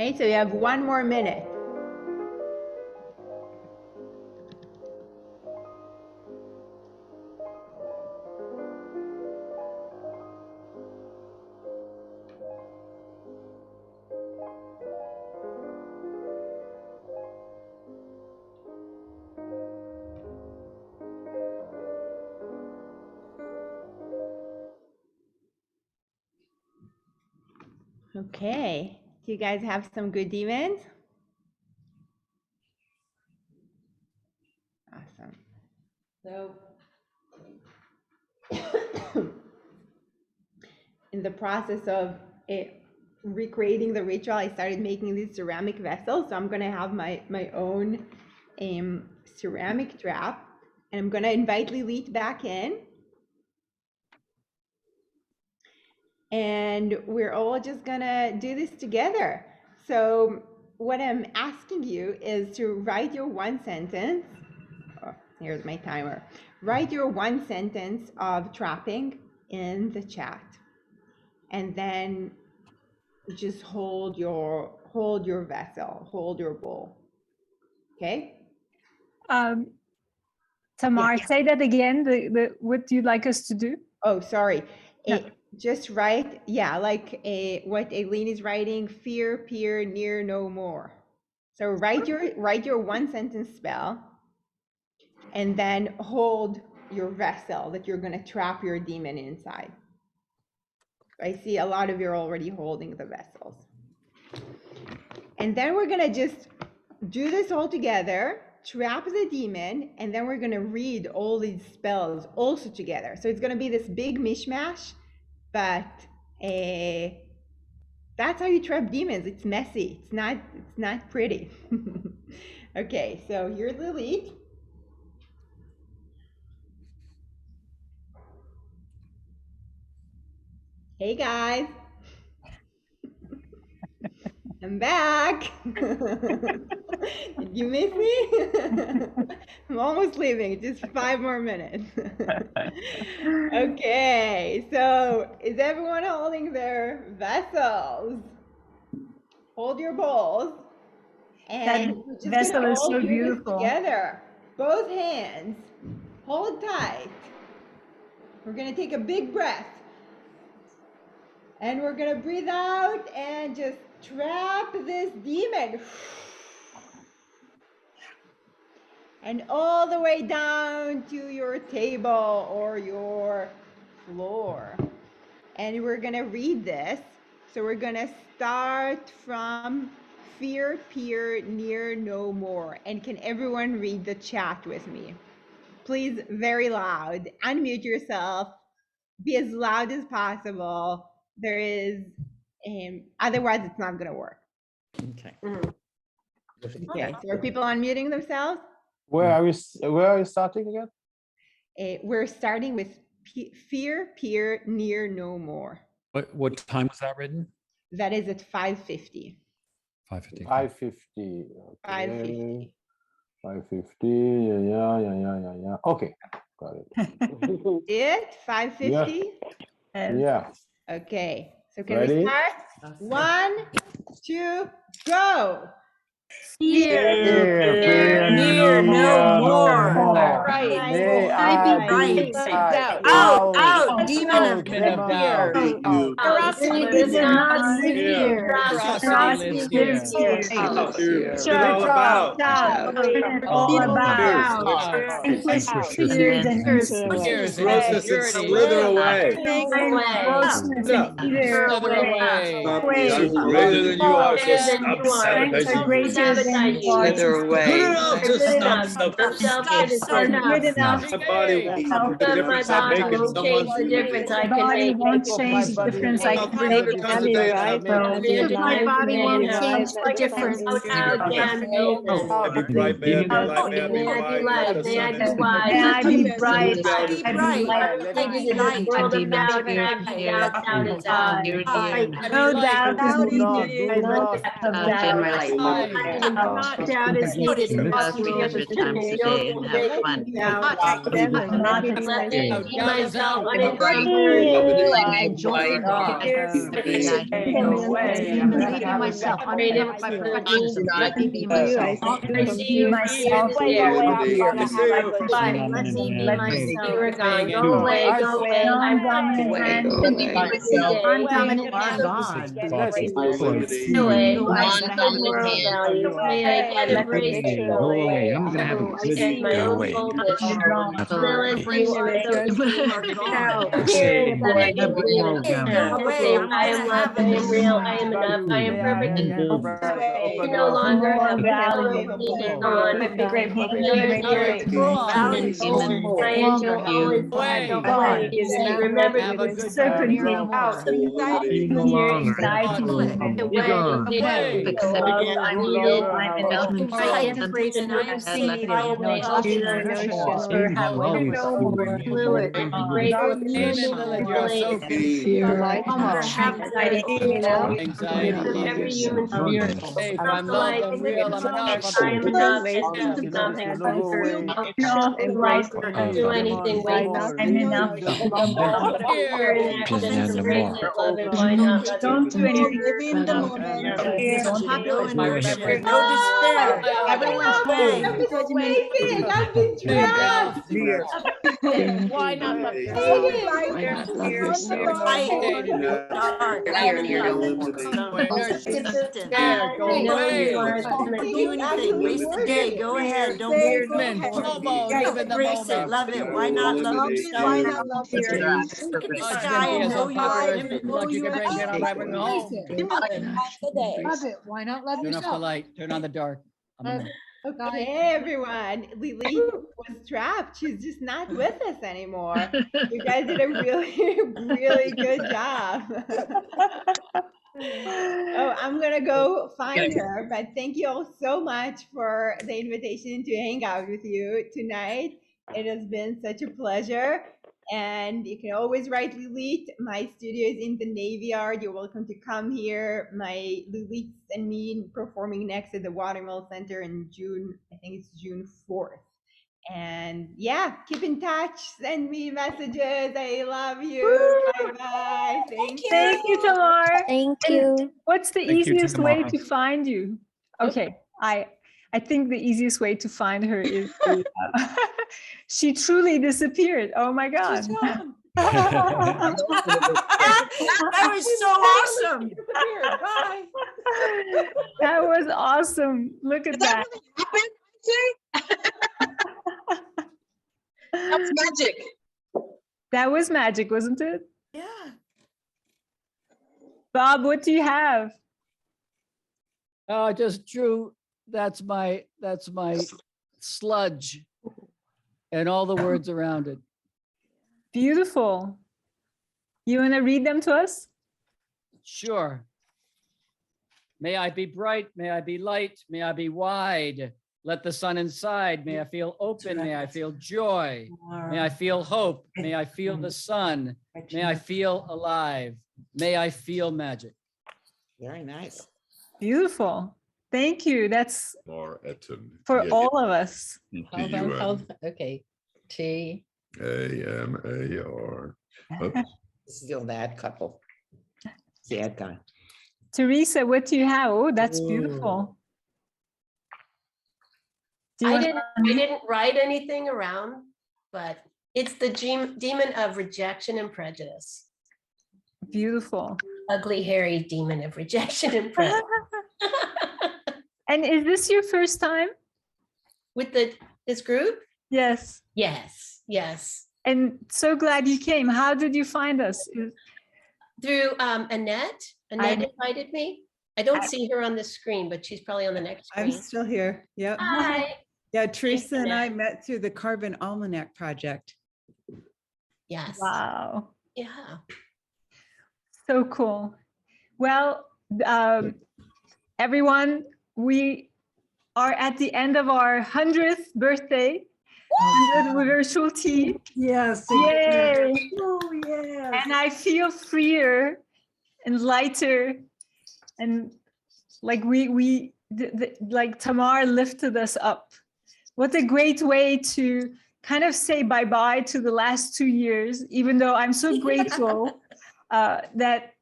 Okay, so you have 1 more minute. Okay, do you guys have some good demons? Awesome. So, in the process of recreating the ritual, I started making these ceramic vessels. So I'm gonna have my own ceramic trap, and I'm gonna invite Lilith back in. And we're all just gonna do this together. So what I'm asking you is to write your 1 sentence. Oh, here's my timer. Write your 1 sentence of trapping in the chat, and then just hold your vessel, hold your bowl. Okay? Tamar, say that again. What do you like us to do? Oh, sorry. No. Just write, like what Aileen is writing, fear, peer, near, no more. So write your 1 sentence spell, and then hold your vessel that you're gonna trap your demon inside. I see a lot of you are already holding the vessels. And then we're gonna just do this all together, trap the demon, and then we're gonna read all these spells also together. So it's gonna be this big mishmash, but that's how you trap demons. It's messy. It's not pretty. Okay, so here's Lilith. Hey guys. I'm back. Did you miss me? I'm almost leaving, just 5 more minutes. Okay, so is everyone holding their vessels? Hold your bowls. And we're just vessel gonna is all so do this beautiful. together. Both hands, hold tight. We're gonna take a big breath. And we're gonna breathe out and just trap this demon. And all the way down to your table or your floor. And we're gonna read this. So we're gonna start from fear, peer, near, no more. And can everyone read the chat with me? Please, very loud. Unmute yourself. Be as loud as possible. There is, otherwise it's not gonna work. Okay. Okay, so are people unmuting themselves? Where are you starting again? We're starting with fear, peer, near, no more. What time was that written? That is at 5:50. 5:50. 5:50. Okay. 5:50. 5:50. Yeah. Okay, got it. It 5:50. Yeah. Okay, so can Ready? we start? 1, 2, go. Fear, near, no more. Right. May I be I right. Out. Out, demon of demon of fear. doubt. Trusty It does not live fear. here. Trusty lives here. It's all about. Shout, it's all about. Fears and insecurity. Grossness and slither away. Grossness and either away. Greater than you are, so stop Strengths are greater than you are. Good enough, just stop Are good enough. My body will make the difference I make in someone's My body won't change the difference I can make. My body won't change the difference. I be bright, may I be light, may I be wise. May I be May I be bright. Be No doubt is needed. Not doubt is needed. Not Let me be myself myself. I'm Let me be myself. I see you myself. Let me be myself. Go away, go away. I'm dominant. I'm dominant and God. Go away. Moral values. May I get embraced. Go away. I'm gonna have a I see my own boldness. Lilith, you are the Hearing that I can breathe. I am loved. I am real. I am enough. I am perfect. I no longer have power over me and on. I enjoy all inside. Remember to be every human to be beautiful. I'm loved, I'm real, I'm enough. I am enough. Nothing. Do anything, wait. I'm enough. Here in action, embrace it, love it, why not? Don't do anything. Don't No despair. Everyone's playing. That was amazing. I've been trapped. Why not? Go ahead. Don't embrace it. Love it. Why not love yourself? Look at the sky and know you are. Love it. Why not love Turn off the yourself? light, turn on the dark. I'm a man. Okay, everyone. Lily was trapped. She's just not with us anymore. You guys did a really, really good job. Oh, I'm gonna go find her, but thank you all so much for the invitation to hang out with you tonight. It has been such a pleasure. And you can always write Lilith. My studio is in the Navy Yard. You're welcome to come here. My Lilith and me performing next at the Watermill Center in June. I think it's June 4th. And yeah, keep in touch. Send me messages. I love you. Bye-bye. Thank you. Thank you, Tamar. Thank And you. what's the Thank you, easiest way Tamar. to find you? Okay, I think the easiest way to find her is she truly disappeared. Oh my God. That was so awesome. Bye. That was awesome. Look at that. That's magic. That was magic, wasn't it? Yeah. Bob, what do you have? I just drew, that's my sludge and all the words around it. Beautiful. You want to read them to us? Sure. May I be bright, may I be light, may I be wide. Let the sun inside, may I feel open, may I feel joy. May I feel hope, may I feel the sun, may I feel alive, may I feel magic. Very nice. Beautiful. Thank you. That's Tamar Ettun. for all of us. Hold on. Okay. Tamar. Still that couple. Sad guy. Teresa, what do you have? Oh, that's beautiful. Do you I want- didn't write anything around, but it's the demon of rejection and prejudice. Beautiful. Ugly, hairy demon of rejection and prejudice. And is this your first time? With this group? Yes. Yes, yes. And so glad you came. How did you find us? Through Annette. Annette invited me. I don't see her on the screen, but she's probably on the next screen. I'm still here. Yep. Hi. Yeah, Teresa and I Annette. met through the Carbon Almanac project. Yes. Wow. Yeah. So cool. Well, everyone, we are at the end of our 100th birthday. 100th virtual tea. Yes. Yay. Oh, yes. And I feel freer and lighter, and like like Tamar lifted us up. What a great way to kind of say bye-bye to the last 2 years, even though I'm so grateful that,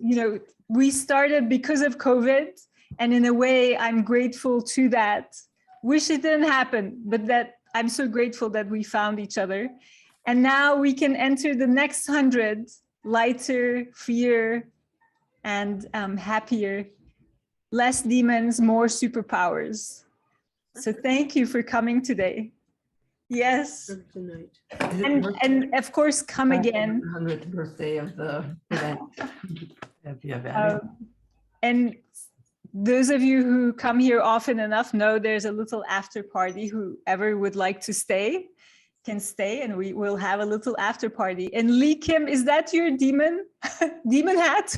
you know, we started because of COVID. And in a way, I'm grateful to that. Wish it didn't happen, but that I'm so grateful that we found each other. And now we can enter the next 100 lighter, freer, and happier. Less demons, more superpowers. So thank you for coming today. Yes. Tonight. And of course, come again. 100th birthday of the event. Of the event. And those of you who come here often enough know there's a little after party. Whoever would like to stay can stay, and we will have a little after party. And Lee Kim, is that your demon hat?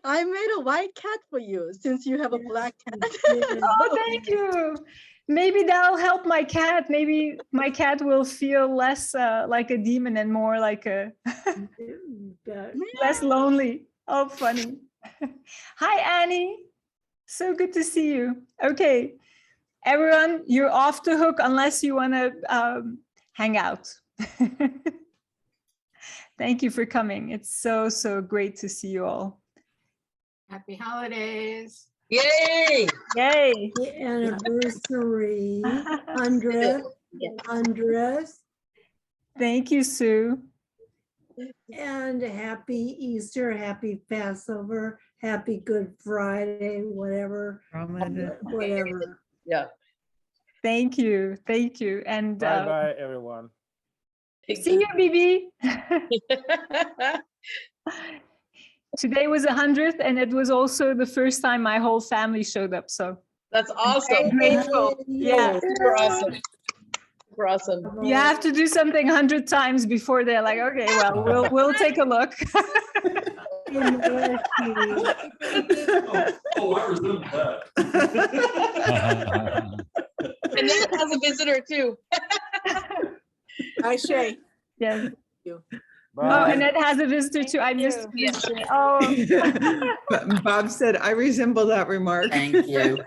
I made a white cat for you since you have a black cat. Oh, thank you. Maybe that'll help my cat. Maybe my cat will feel less like a demon and more like a less lonely. Oh, funny. Hi, Annie. So good to see you. Okay, everyone, you're off the hook unless you want to hang out. Thank you for coming. It's so, so great to see you all. Happy holidays. Yay! Yay! The anniversary, 100th. Thank you, Sue. And happy Easter, happy Passover, happy Good Friday, whatever. Whatever. Yeah. Thank you. Thank you. And Bye-bye, everyone. see you, Bibi. Today was 100th, and it was also the first time my whole family showed up. So that's awesome. I'm grateful. Yeah, super awesome. Super awesome. You have to do something 100 times before they're like, okay, well, we'll take a look. Oh, I remember that. And that has a visitor too. Hi, Shay. Yes. Bye. Oh, and it has a visitor too. I missed yesterday. Oh. Bob said, I resemble that remark. Thank you.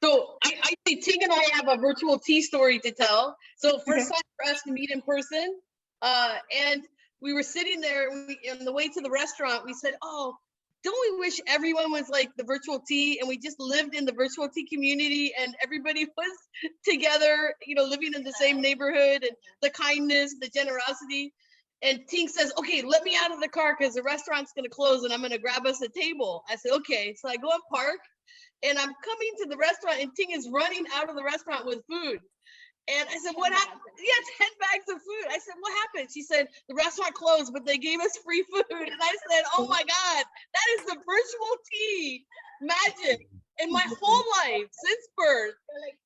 So I think Ting and I have a virtual tea story to tell. So first time for us to meet in person. And we were sitting there on the way to the restaurant. We said, oh, don't we wish everyone was like the virtual tea, and we just lived in the virtual tea community and everybody was together, you know, living in the same neighborhood, and the kindness, the generosity. And Ting says, okay, let me out of the car because the restaurant's going to close and I'm going to grab us a table. I said, okay. So I go and park, and I'm coming to the restaurant, and Ting is running out of the restaurant with food. And I said, what happened? Yeah, 10 bags of food. I said, what happened? She said, the restaurant closed, but they gave us free food. And I said, oh my God, that is the virtual tea magic. In my whole life, since birth,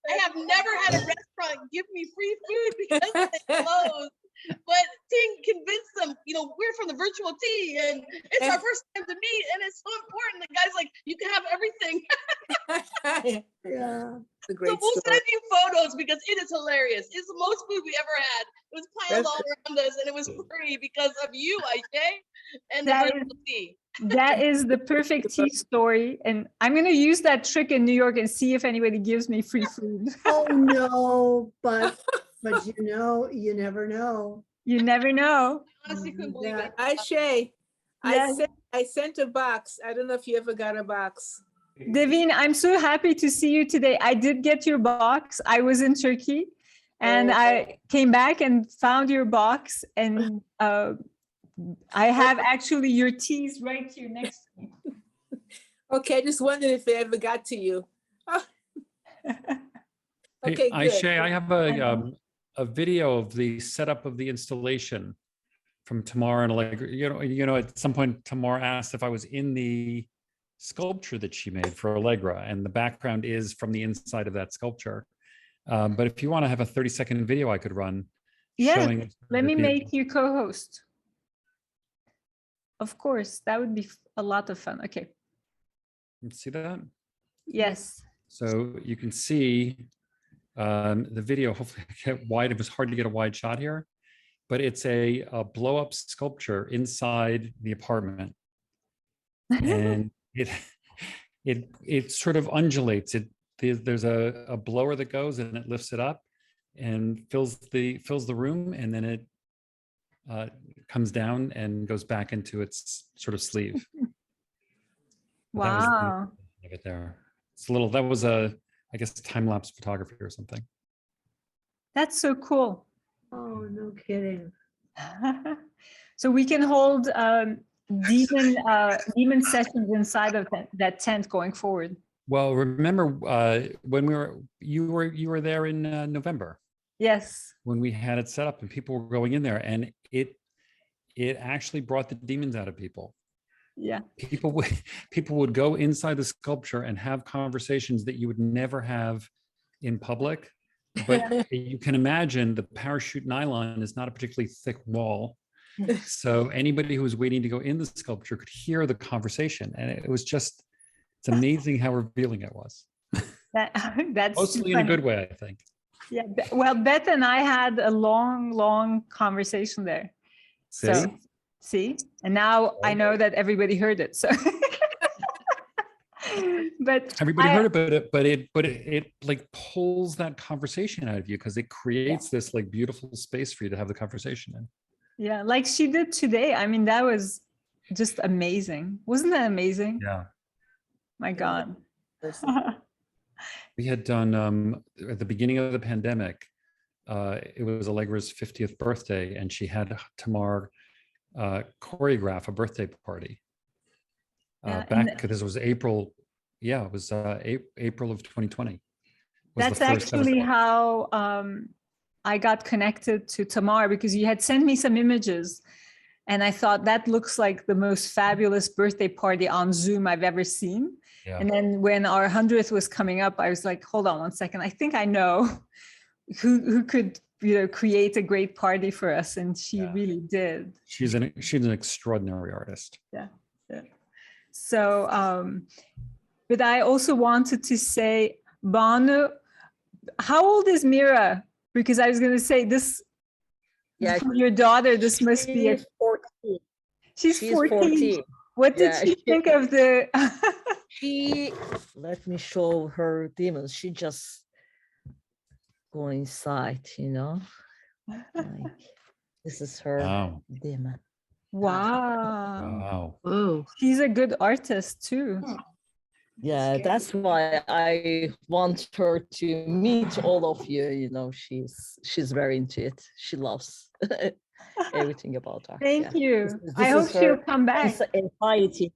I have never had a restaurant give me free food because they closed. But Ting convinced them, you know, we're from the virtual tea and it's our first time to meet and it's so important. The guy's like, you can have everything. Yeah. The great So we'll story. send you photos because it is hilarious. It's the most food we ever had. It was piled all around us and it was free because of you, Aisha, and the virtual tea. That is the perfect tea story. And I'm going to use that trick in New York and see if anybody gives me free food. Oh, no, but you know, you never know. You never know. Honestly, couldn't believe it. Hi, Shay. Yes. I sent a box. I don't know if you ever got a box. Devin, I'm so happy to see you today. I did get your box. I was in Turkey and I came back and found your box, and I have actually your teas right here next to me. Okay, I just wondered if it ever got to you. Okay, Hey, good. Aisha, I have a video of the setup of the installation from Tamar and Allegra. You know, at some point Tamar asked if I was in the sculpture that she made for Allegra, and the background is from the inside of that sculpture. But if you want to have a 30-second video I could run. Yeah, showing let me the- make you co-host. Of course, that would be a lot of fun. Okay. See that? Yes. So you can see the video, hopefully I get wide. It was hard to get a wide shot here, but it's a blow up sculpture inside the apartment. And it sort of undulates. There's a blower that goes and it lifts it up. and fills the room, and then it comes down and goes back into its sort of sleeve. But that was the Wow. of it there. It's a little, that was a, I guess, time-lapse photography or something. That's so cool. Oh, no kidding. So we can hold demon sessions inside of that tent going forward. Well, remember when you were there in November Yes. when we had it set up and people were going in there, and it actually brought the demons out of people. Yeah. People would go inside the sculpture and have conversations that you would never have in public. But you can imagine the parachute nylon is not a particularly thick wall. So anybody who was waiting to go in the sculpture could hear the conversation. And it was just, it's amazing how revealing it was. That's Mostly in a good way, I think. Yeah. Well, Beth and I had a long conversation there. So see, and now I know that everybody heard it. So but everybody heard it, but it like pulls that conversation out of you because it creates this like beautiful space for you to have the conversation in. Yeah, like she did today. I mean, that was just amazing. Wasn't that amazing? Yeah. My God. We had done at the beginning of the pandemic, it was Allegra's 50th birthday, and she had Tamar choreograph a birthday party. Back, this was April. Yeah, it was April of 2020. That's actually how I got connected to Tamar, because you had sent me some images and I thought that looks like the most fabulous birthday party on Zoom I've ever seen. Yeah. And then when our 100th was coming up, I was like, hold on one second. I think I know who could, create a great party for us. And she really did. She's an extraordinary artist. Yeah. So, but I also wanted to say, Banu, how old is Mira? Because I was going to say this, for your daughter, this must be 14. She's 14. What did she think of the... Let me show her demons. She just go inside, like, this is her demon. Wow. Oh, she's a good artist too. Yeah, that's why I want her to meet all of you. She's very into it. She loves everything about art. Thank you. I hope she'll come back. Anxiety.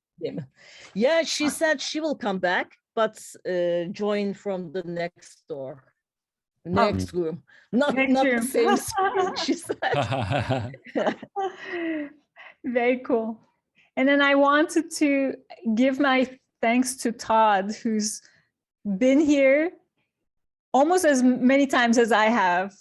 Yeah, she said she will come back, but join from the next door. Next room. Not the same screen, she said. Very cool. And then I wanted to give my thanks to Todd, who's been here almost as many times as I have.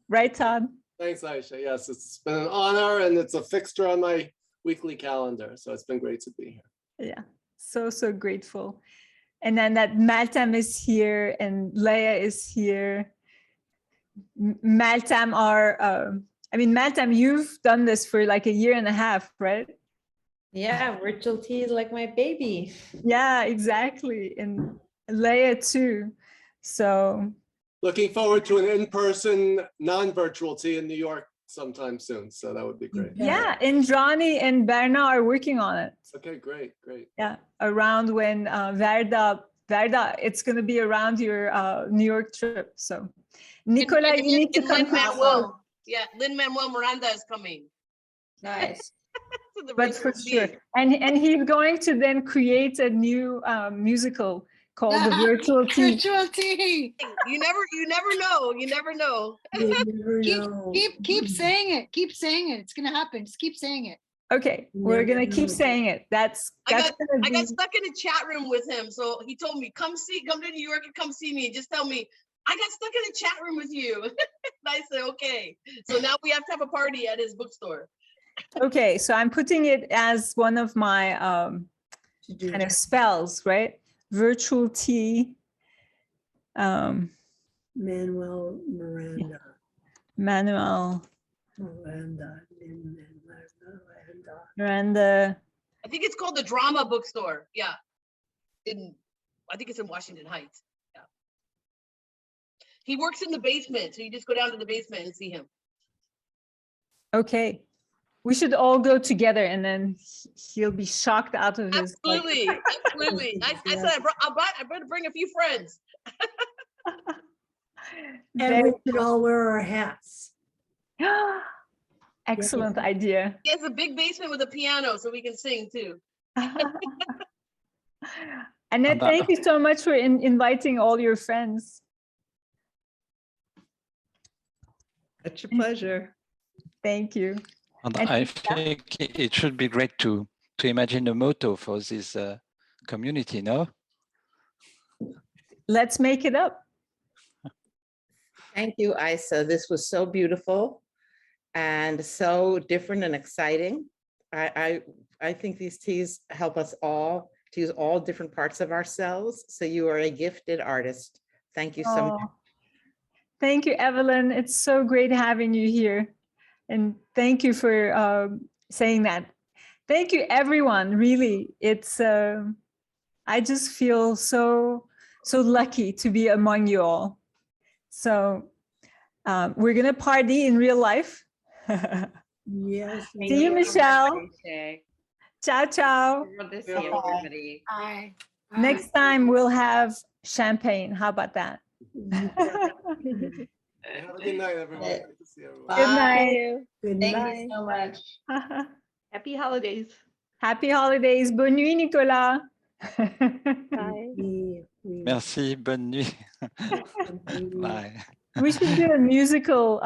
Right, Todd? Thanks, Aisha. Yes, it's been an honor, and it's a fixture on my weekly calendar. So it's been great to be here. Yeah, so grateful. And then that Maltam is here and Leia is here. Maltam Maltam, you've done this for like a year and a half, right? Yeah, virtual tea is like my baby. Yeah, exactly. And Leia too. So looking forward to an in-person, non-virtual tea in New York sometime soon. So that would be great. Yeah, Indrani and Berna are working on it. Okay, great. Yeah, around when Verda, it's going to be around your New York trip. So Nicola, you need to come. Lin-Manuel. Yeah, Lin-Manuel Miranda is coming. Nice. But for sure. And he's going to then create a new musical called the Virtual Tea. Virtual Tea. You never know. You never know. Keep saying it. Keep saying it. It's gonna happen. Just keep saying it. Okay, we're gonna keep saying it. I got stuck in a chat room with him, so he told me, come to New York and come see me. Just tell me, I got stuck in a chat room with you. And I said, okay. So now we have to have a party at his bookstore. Okay, so I'm putting it as one of my kind of spells, right? Virtual tea. Manuel Miranda. Yeah. Manuel Miranda. I think it's called the Drama Bookstore. Yeah. I think it's in Washington Heights. Yeah. He works in the basement, so you just go down to the basement and see him. Okay. We should all go together and then he'll be shocked out of his. Absolutely, absolutely. I said I better bring a few friends. And we should all wear our hats. Excellent idea. He has a big basement with a piano, so we can sing too. Annette, thank you so much for inviting all your friends. It's a pleasure. Thank you. And I think it should be great to imagine a motto for this community, no? Let's make it up. Thank you, Isa. This was so beautiful and so different and exciting. I think these teas help us all to use all different parts of ourselves. So you are a gifted artist. Thank you so much. Thank you, Evelyn. It's so great having you here. And thank you for saying that. Thank you, everyone. Really, it's I just feel so lucky to be among you all. So we're gonna party in real life. Yes. See you, Michelle. Ciao, ciao. Bye. Next time we'll have champagne. How about that? Have a good night, everyone. Good to see everyone. Good night. Good Thank night. you so much. Happy holidays. Happy holidays. Bonne nuit, Nicolas. We- Merci, bonne nuit. Bye. We should do a musical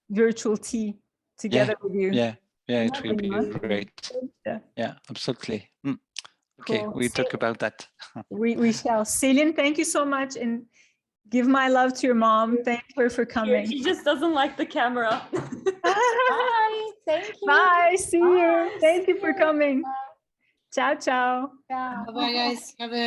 virtual tea together with you. Yeah, it will be great. Yeah. Yeah, absolutely. Okay, Cool. we talk about that. We shall. Céline, thank you so much, and give my love to your mom. Thank her for coming. She just doesn't like the camera. Bye. Thank you. Bye. See you. Bye. Thank See you for you. coming. Ciao, ciao. Ciao. Bye, guys. Have a